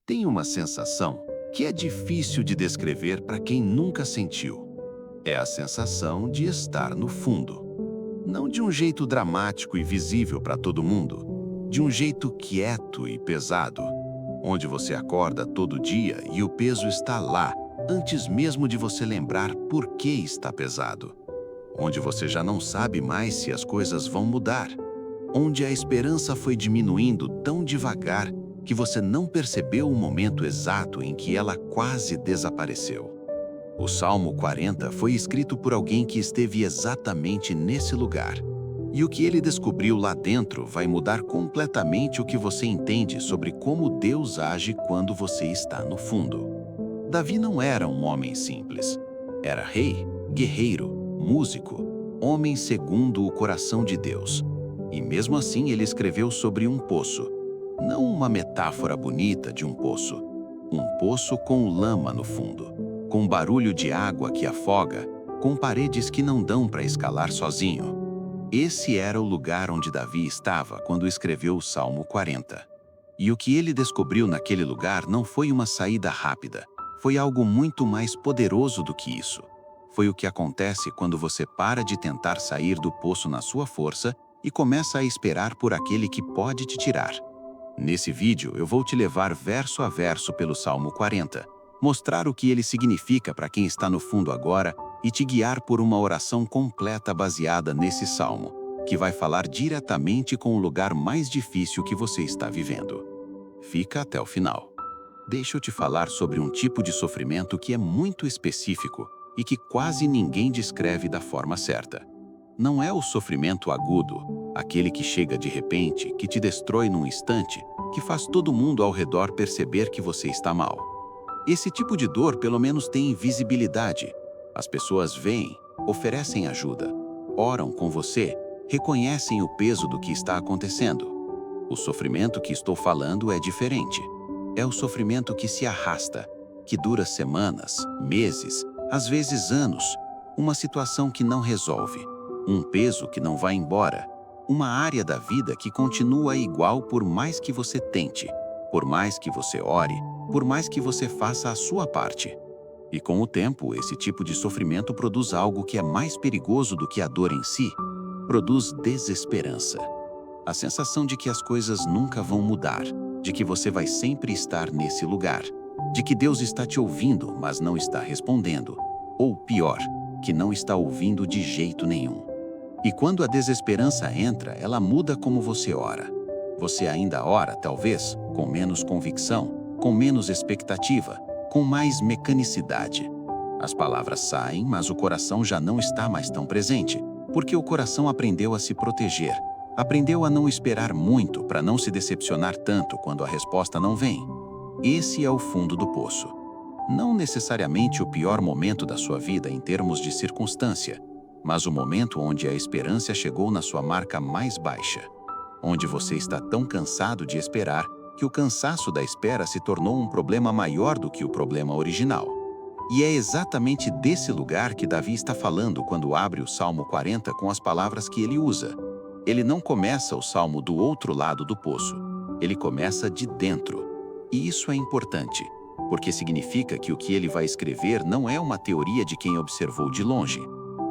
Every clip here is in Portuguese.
Tem uma sensação que é difícil de descrever para quem nunca sentiu. É a sensação de estar no fundo. Não de um jeito dramático e visível para todo mundo, de um jeito quieto e pesado, onde você acorda todo dia e o peso está lá, antes mesmo de você lembrar por que está pesado. Onde você já não sabe mais se as coisas vão mudar. Onde a esperança foi diminuindo tão devagar que você não percebeu o momento exato em que ela quase desapareceu. O Salmo 40 foi escrito por alguém que esteve exatamente nesse lugar. E o que ele descobriu lá dentro vai mudar completamente o que você entende sobre como Deus age quando você está no fundo. Davi não era um homem simples. Era rei, guerreiro, músico, homem segundo o coração de Deus. E mesmo assim ele escreveu sobre um poço. Não uma metáfora bonita de um poço com lama no fundo, com barulho de água que afoga, com paredes que não dão para escalar sozinho. Esse era o lugar onde Davi estava quando escreveu o Salmo 40. E o que ele descobriu naquele lugar não foi uma saída rápida, foi algo muito mais poderoso do que isso. Foi o que acontece quando você para de tentar sair do poço na sua força e começa a esperar por aquele que pode te tirar. Nesse vídeo, eu vou te levar verso a verso pelo Salmo 40, mostrar o que ele significa para quem está no fundo agora e te guiar por uma oração completa baseada nesse salmo, que vai falar diretamente com o lugar mais difícil que você está vivendo. Fica até o final. Deixa eu te falar sobre um tipo de sofrimento que é muito específico e que quase ninguém descreve da forma certa. Não é o sofrimento agudo, aquele que chega de repente, que te destrói num instante, que faz todo mundo ao redor perceber que você está mal. Esse tipo de dor pelo menos tem visibilidade. As pessoas veem, oferecem ajuda, oram com você, reconhecem o peso do que está acontecendo. O sofrimento que estou falando é diferente. É o sofrimento que se arrasta, que dura semanas, meses, às vezes anos, uma situação que não resolve, um peso que não vai embora, uma área da vida que continua igual por mais que você tente, por mais que você ore, por mais que você faça a sua parte. E com o tempo, esse tipo de sofrimento produz algo que é mais perigoso do que a dor em si. Produz desesperança. A sensação de que as coisas nunca vão mudar, de que você vai sempre estar nesse lugar, de que Deus está te ouvindo, mas não está respondendo. Ou pior, que não está ouvindo de jeito nenhum. E quando a desesperança entra, ela muda como você ora. Você ainda ora, talvez, com menos convicção, com menos expectativa, com mais mecanicidade. As palavras saem, mas o coração já não está mais tão presente, porque o coração aprendeu a se proteger, aprendeu a não esperar muito para não se decepcionar tanto quando a resposta não vem. Esse é o fundo do poço. Não necessariamente o pior momento da sua vida em termos de circunstância, mas o momento onde a esperança chegou na sua marca mais baixa, onde você está tão cansado de esperar que o cansaço da espera se tornou um problema maior do que o problema original. E é exatamente desse lugar que Davi está falando quando abre o Salmo 40 com as palavras que ele usa. Ele não começa o salmo do outro lado do poço, ele começa de dentro. E isso é importante, porque significa que o que ele vai escrever não é uma teoria de quem observou de longe,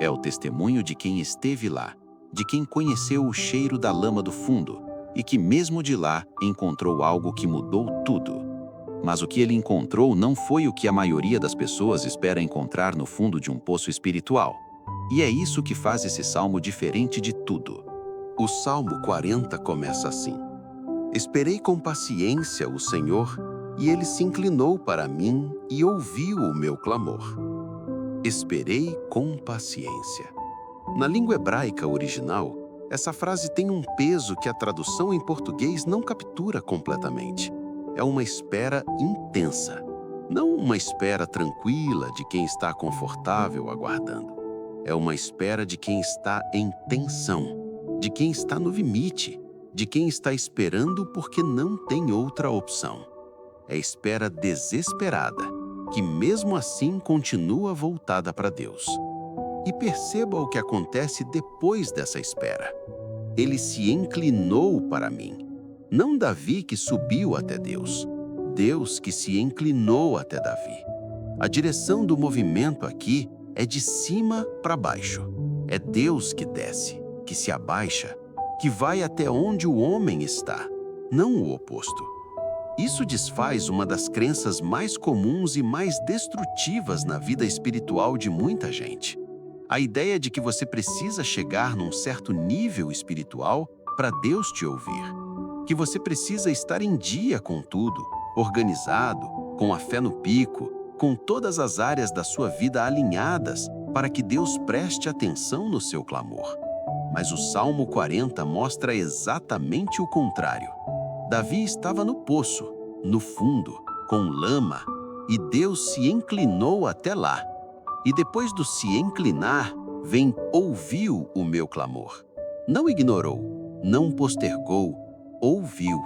é o testemunho de quem esteve lá, de quem conheceu o cheiro da lama do fundo, e que mesmo de lá encontrou algo que mudou tudo. Mas o que ele encontrou não foi o que a maioria das pessoas espera encontrar no fundo de um poço espiritual. E é isso que faz esse salmo diferente de tudo. O Salmo 40 começa assim: Esperei com paciência o Senhor, e ele se inclinou para mim e ouviu o meu clamor. Esperei com paciência. Na língua hebraica original, essa frase tem um peso que a tradução em português não captura completamente. É uma espera intensa, não uma espera tranquila de quem está confortável aguardando. É uma espera de quem está em tensão, de quem está no limite, de quem está esperando porque não tem outra opção. É espera desesperada, que mesmo assim continua voltada para Deus. E perceba o que acontece depois dessa espera. Ele se inclinou para mim. Não Davi que subiu até Deus. Deus que se inclinou até Davi. A direção do movimento aqui é de cima para baixo. É Deus que desce, que se abaixa, que vai até onde o homem está, não o oposto. Isso desfaz uma das crenças mais comuns e mais destrutivas na vida espiritual de muita gente. A ideia de que você precisa chegar num certo nível espiritual para Deus te ouvir. Que você precisa estar em dia com tudo, organizado, com a fé no pico, com todas as áreas da sua vida alinhadas para que Deus preste atenção no seu clamor. Mas o Salmo 40 mostra exatamente o contrário. Davi estava no poço, no fundo, com lama, e Deus se inclinou até lá. E depois do se inclinar, vem ouviu o meu clamor. Não ignorou, não postergou, ouviu.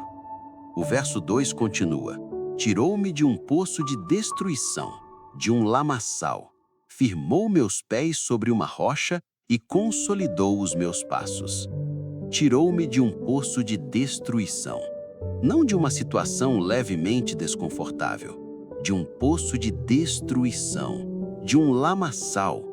O verso 2 continua: tirou-me de um poço de destruição, de um lamaçal, firmou meus pés sobre uma rocha e consolidou os meus passos. Tirou-me de um poço de destruição, não de uma situação levemente desconfortável, de um poço de destruição, de um lamaçal,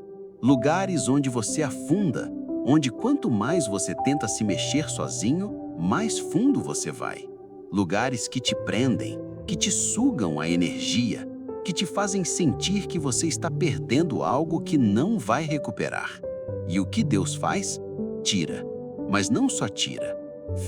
lugares onde você afunda, onde quanto mais você tenta se mexer sozinho, mais fundo você vai. Lugares que te prendem, que te sugam a energia, que te fazem sentir que você está perdendo algo que não vai recuperar. E o que Deus faz? Tira. Mas não só tira.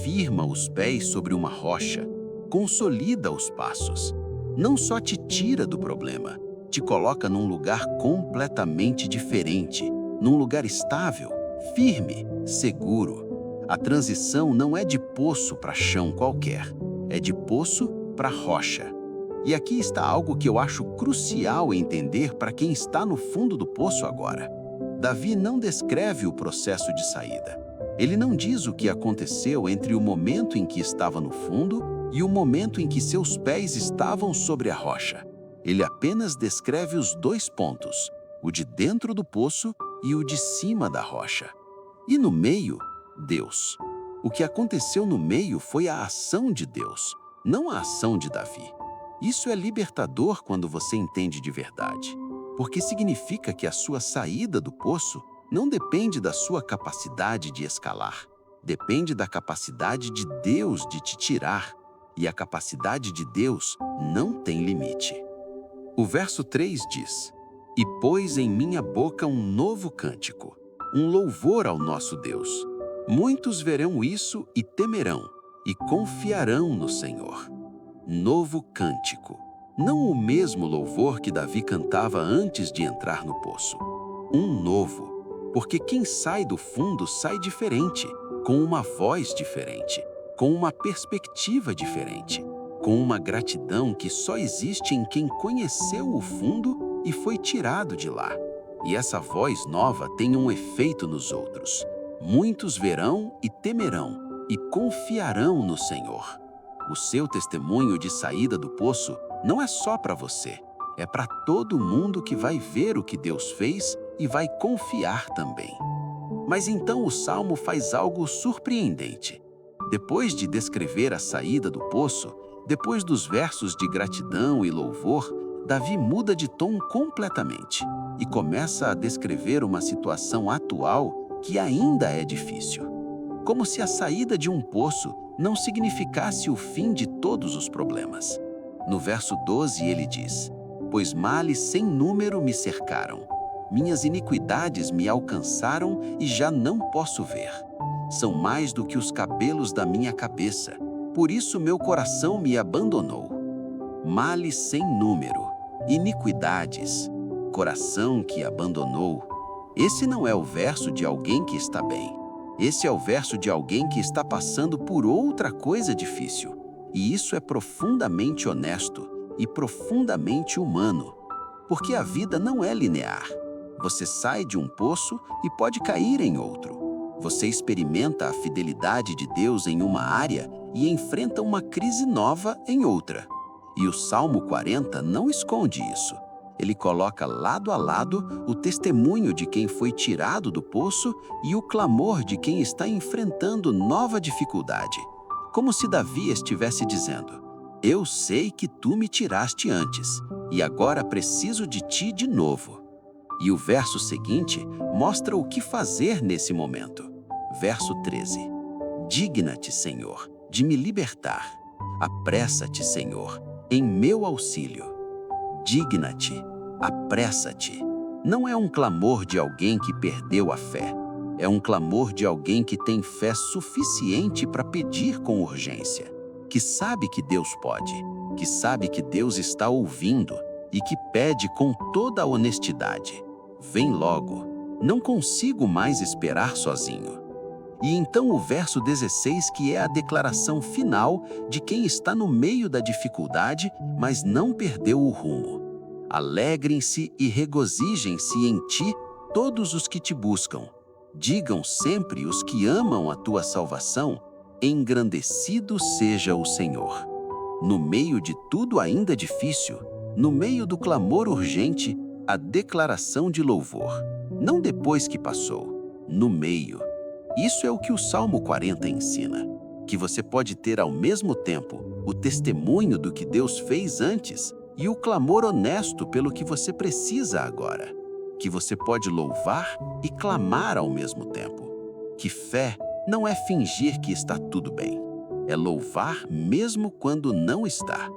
Firma os pés sobre uma rocha, consolida os passos. Não só te tira do problema, te coloca num lugar completamente diferente, num lugar estável, firme, seguro. A transição não é de poço para chão qualquer, é de poço para rocha. E aqui está algo que eu acho crucial entender para quem está no fundo do poço agora. Davi não descreve o processo de saída. Ele não diz o que aconteceu entre o momento em que estava no fundo e o momento em que seus pés estavam sobre a rocha. Ele apenas descreve os dois pontos, o de dentro do poço e o de cima da rocha. E no meio, Deus. O que aconteceu no meio foi a ação de Deus, não a ação de Davi. Isso é libertador quando você entende de verdade, porque significa que a sua saída do poço não depende da sua capacidade de escalar, depende da capacidade de Deus de te tirar, e a capacidade de Deus não tem limite. O verso 3 diz: "E pôs em minha boca um novo cântico, um louvor ao nosso Deus. Muitos verão isso e temerão, e confiarão no Senhor." Novo cântico. Não o mesmo louvor que Davi cantava antes de entrar no poço. Um novo, porque quem sai do fundo sai diferente, com uma voz diferente, com uma perspectiva diferente, com uma gratidão que só existe em quem conheceu o fundo e foi tirado de lá. E essa voz nova tem um efeito nos outros. Muitos verão e temerão, e confiarão no Senhor. O seu testemunho de saída do poço não é só para você, é para todo mundo que vai ver o que Deus fez e vai confiar também. Mas então o Salmo faz algo surpreendente. Depois de descrever a saída do poço, depois dos versos de gratidão e louvor, Davi muda de tom completamente e começa a descrever uma situação atual que ainda é difícil. Como se a saída de um poço não significasse o fim de todos os problemas. No verso 12 ele diz: "Pois males sem número me cercaram. Minhas iniquidades me alcançaram e já não posso ver. São mais do que os cabelos da minha cabeça. Por isso meu coração me abandonou." Males sem número, iniquidades, coração que abandonou. Esse não é o verso de alguém que está bem. Esse é o verso de alguém que está passando por outra coisa difícil. E isso é profundamente honesto e profundamente humano. Porque a vida não é linear. Você sai de um poço e pode cair em outro. Você experimenta a fidelidade de Deus em uma área e enfrenta uma crise nova em outra. E o Salmo 40 não esconde isso. Ele coloca lado a lado o testemunho de quem foi tirado do poço e o clamor de quem está enfrentando nova dificuldade. Como se Davi estivesse dizendo: Eu sei que tu me tiraste antes, e agora preciso de ti de novo. E o verso seguinte mostra o que fazer nesse momento. Verso 13. Digna-te, Senhor, de me libertar. Apressa-te, Senhor, em meu auxílio. Digna-te, apressa-te. Não é um clamor de alguém que perdeu a fé. É um clamor de alguém que tem fé suficiente para pedir com urgência, que sabe que Deus pode, que sabe que Deus está ouvindo e que pede com toda a honestidade. Vem logo, não consigo mais esperar sozinho. E então o verso 16, que é a declaração final de quem está no meio da dificuldade, mas não perdeu o rumo. Alegrem-se e regozijem-se em ti todos os que te buscam. Digam sempre os que amam a tua salvação, engrandecido seja o Senhor. No meio de tudo ainda difícil, no meio do clamor urgente, a declaração de louvor. Não depois que passou, no meio. Isso é o que o Salmo 40 ensina, que você pode ter ao mesmo tempo o testemunho do que Deus fez antes e o clamor honesto pelo que você precisa agora, que você pode louvar e clamar ao mesmo tempo. Que fé não é fingir que está tudo bem, é louvar mesmo quando não está.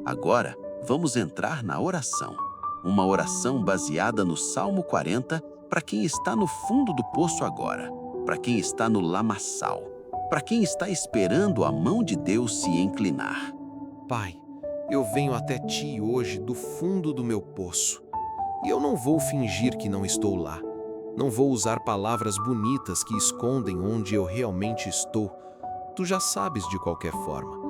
Agora, vamos entrar na oração. Uma oração baseada no Salmo 40 para quem está no fundo do poço agora, para quem está no lamaçal, para quem está esperando a mão de Deus se inclinar. Pai, eu venho até ti hoje do fundo do meu poço. E eu não vou fingir que não estou lá. Não vou usar palavras bonitas que escondem onde eu realmente estou. Tu já sabes de qualquer forma.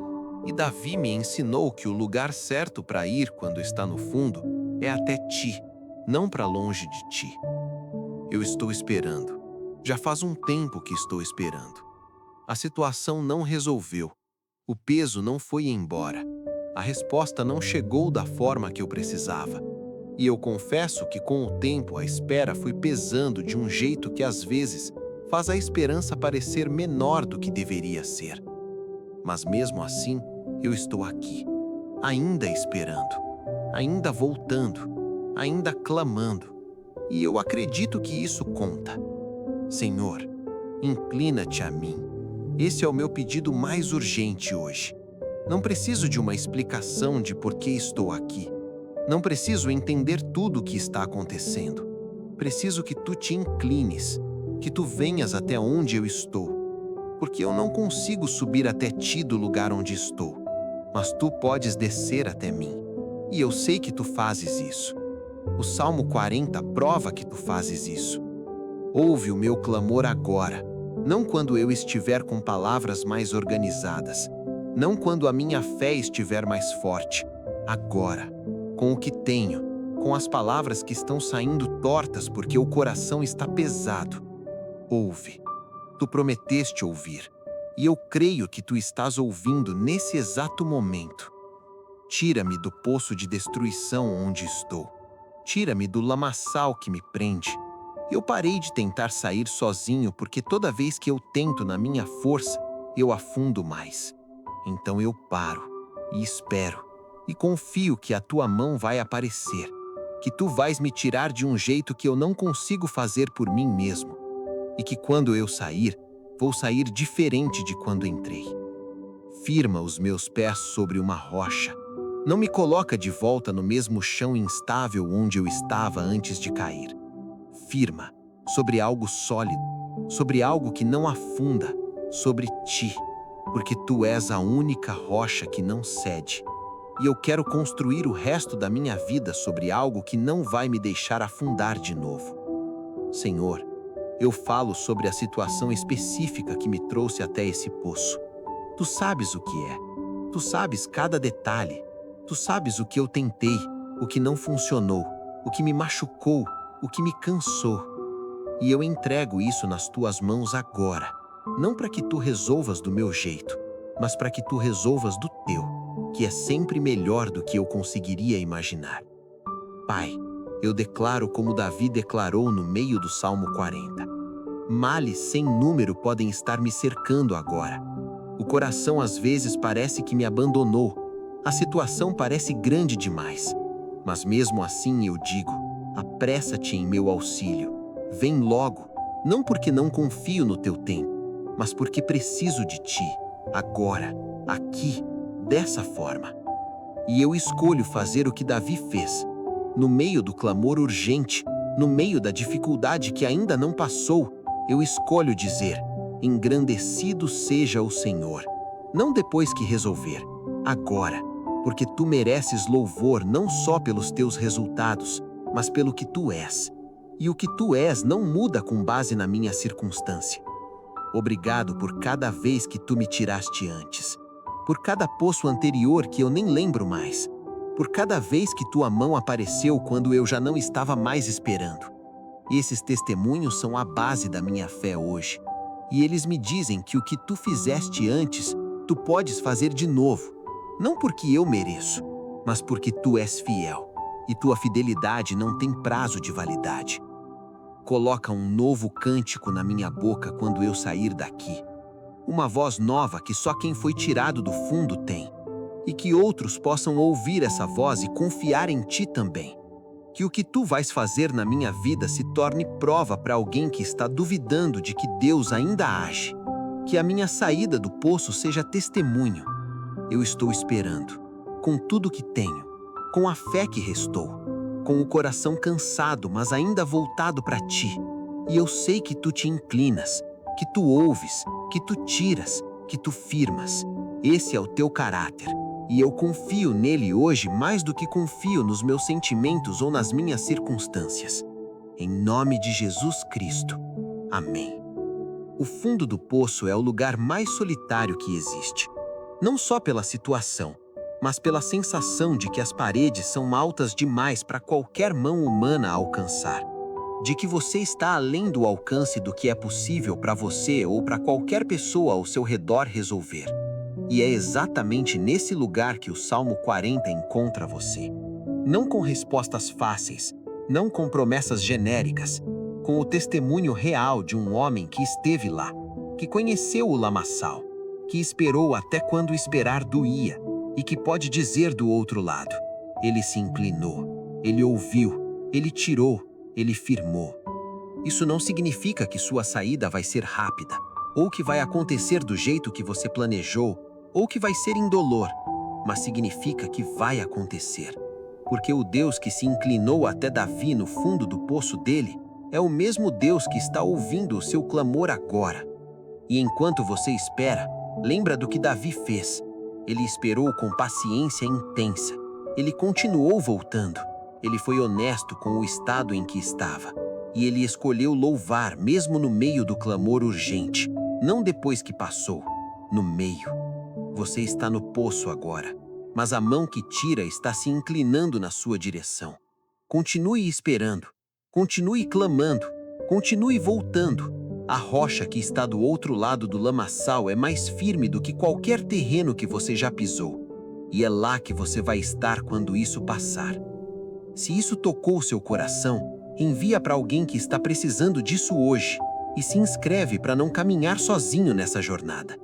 E Davi me ensinou que o lugar certo para ir quando está no fundo é até ti, não para longe de ti. Eu estou esperando. Já faz um tempo que estou esperando. A situação não resolveu. O peso não foi embora. A resposta não chegou da forma que eu precisava. E eu confesso que com o tempo a espera foi pesando de um jeito que às vezes faz a esperança parecer menor do que deveria ser. Mas mesmo assim, eu estou aqui, ainda esperando, ainda voltando, ainda clamando. E eu acredito que isso conta. Senhor, inclina-te a mim. Esse é o meu pedido mais urgente hoje. Não preciso de uma explicação de por que estou aqui. Não preciso entender tudo o que está acontecendo. Preciso que tu te inclines, que tu venhas até onde eu estou. Porque eu não consigo subir até ti do lugar onde estou, mas tu podes descer até mim. E eu sei que tu fazes isso. O Salmo 40 prova que tu fazes isso. Ouve o meu clamor agora, não quando eu estiver com palavras mais organizadas, não quando a minha fé estiver mais forte. Agora, com o que tenho, com as palavras que estão saindo tortas porque o coração está pesado. Ouve. Tu prometeste ouvir, e eu creio que tu estás ouvindo nesse exato momento. Tira-me do poço de destruição onde estou. Tira-me do lamaçal que me prende. Eu parei de tentar sair sozinho porque toda vez que eu tento na minha força, eu afundo mais. Então eu paro e espero e confio que a tua mão vai aparecer, que tu vais me tirar de um jeito que eu não consigo fazer por mim mesmo, e que quando eu sair, vou sair diferente de quando entrei. Firma os meus pés sobre uma rocha. Não me coloca de volta no mesmo chão instável onde eu estava antes de cair. Firma sobre algo sólido, sobre algo que não afunda, sobre ti, porque tu és a única rocha que não cede. E eu quero construir o resto da minha vida sobre algo que não vai me deixar afundar de novo. Senhor, eu falo sobre a situação específica que me trouxe até esse poço. Tu sabes o que é. Tu sabes cada detalhe. Tu sabes o que eu tentei, o que não funcionou, o que me machucou, o que me cansou. E eu entrego isso nas tuas mãos agora, não para que tu resolvas do meu jeito, mas para que tu resolvas do teu, que é sempre melhor do que eu conseguiria imaginar. Pai, eu declaro como Davi declarou no meio do Salmo 40. Males sem número podem estar me cercando agora. O coração às vezes parece que me abandonou. A situação parece grande demais. Mas mesmo assim eu digo: apressa-te em meu auxílio. Vem logo, não porque não confio no teu tempo, mas porque preciso de ti, agora, aqui, dessa forma. E eu escolho fazer o que Davi fez. No meio do clamor urgente, no meio da dificuldade que ainda não passou, eu escolho dizer: engrandecido seja o Senhor. Não depois que resolver, agora, porque tu mereces louvor não só pelos teus resultados, mas pelo que tu és. E o que tu és não muda com base na minha circunstância. Obrigado por cada vez que tu me tiraste antes, por cada poço anterior que eu nem lembro mais, por cada vez que tua mão apareceu quando eu já não estava mais esperando. Esses testemunhos são a base da minha fé hoje, e eles me dizem que o que tu fizeste antes, tu podes fazer de novo, não porque eu mereço, mas porque tu és fiel, e tua fidelidade não tem prazo de validade. Coloca um novo cântico na minha boca quando eu sair daqui. Uma voz nova que só quem foi tirado do fundo tem. E que outros possam ouvir essa voz e confiar em ti também. Que o que tu vais fazer na minha vida se torne prova para alguém que está duvidando de que Deus ainda age. Que a minha saída do poço seja testemunho. Eu estou esperando, com tudo que tenho, com a fé que restou, com o coração cansado, mas ainda voltado para ti. E eu sei que tu te inclinas, que tu ouves, que tu tiras, que tu firmas. Esse é o teu caráter, e eu confio nele hoje mais do que confio nos meus sentimentos ou nas minhas circunstâncias. Em nome de Jesus Cristo. Amém. O fundo do poço é o lugar mais solitário que existe. Não só pela situação, mas pela sensação de que as paredes são altas demais para qualquer mão humana alcançar. De que você está além do alcance do que é possível para você ou para qualquer pessoa ao seu redor resolver. E é exatamente nesse lugar que o Salmo 40 encontra você. Não com respostas fáceis, não com promessas genéricas, com o testemunho real de um homem que esteve lá, que conheceu o lamaçal, que esperou até quando esperar doía, e que pode dizer do outro lado: ele se inclinou, ele ouviu, ele tirou, ele firmou. Isso não significa que sua saída vai ser rápida, ou que vai acontecer do jeito que você planejou, ou que vai ser indolor, mas significa que vai acontecer. Porque o Deus que se inclinou até Davi no fundo do poço dele é o mesmo Deus que está ouvindo o seu clamor agora. E enquanto você espera, lembra do que Davi fez. Ele esperou com paciência intensa. Ele continuou voltando. Ele foi honesto com o estado em que estava. E ele escolheu louvar mesmo no meio do clamor urgente, não depois que passou, no meio. Você está no poço agora, mas a mão que tira está se inclinando na sua direção. Continue esperando, continue clamando, continue voltando. A rocha que está do outro lado do lamaçal é mais firme do que qualquer terreno que você já pisou. E é lá que você vai estar quando isso passar. Se isso tocou seu coração, envia para alguém que está precisando disso hoje e se inscreve para não caminhar sozinho nessa jornada.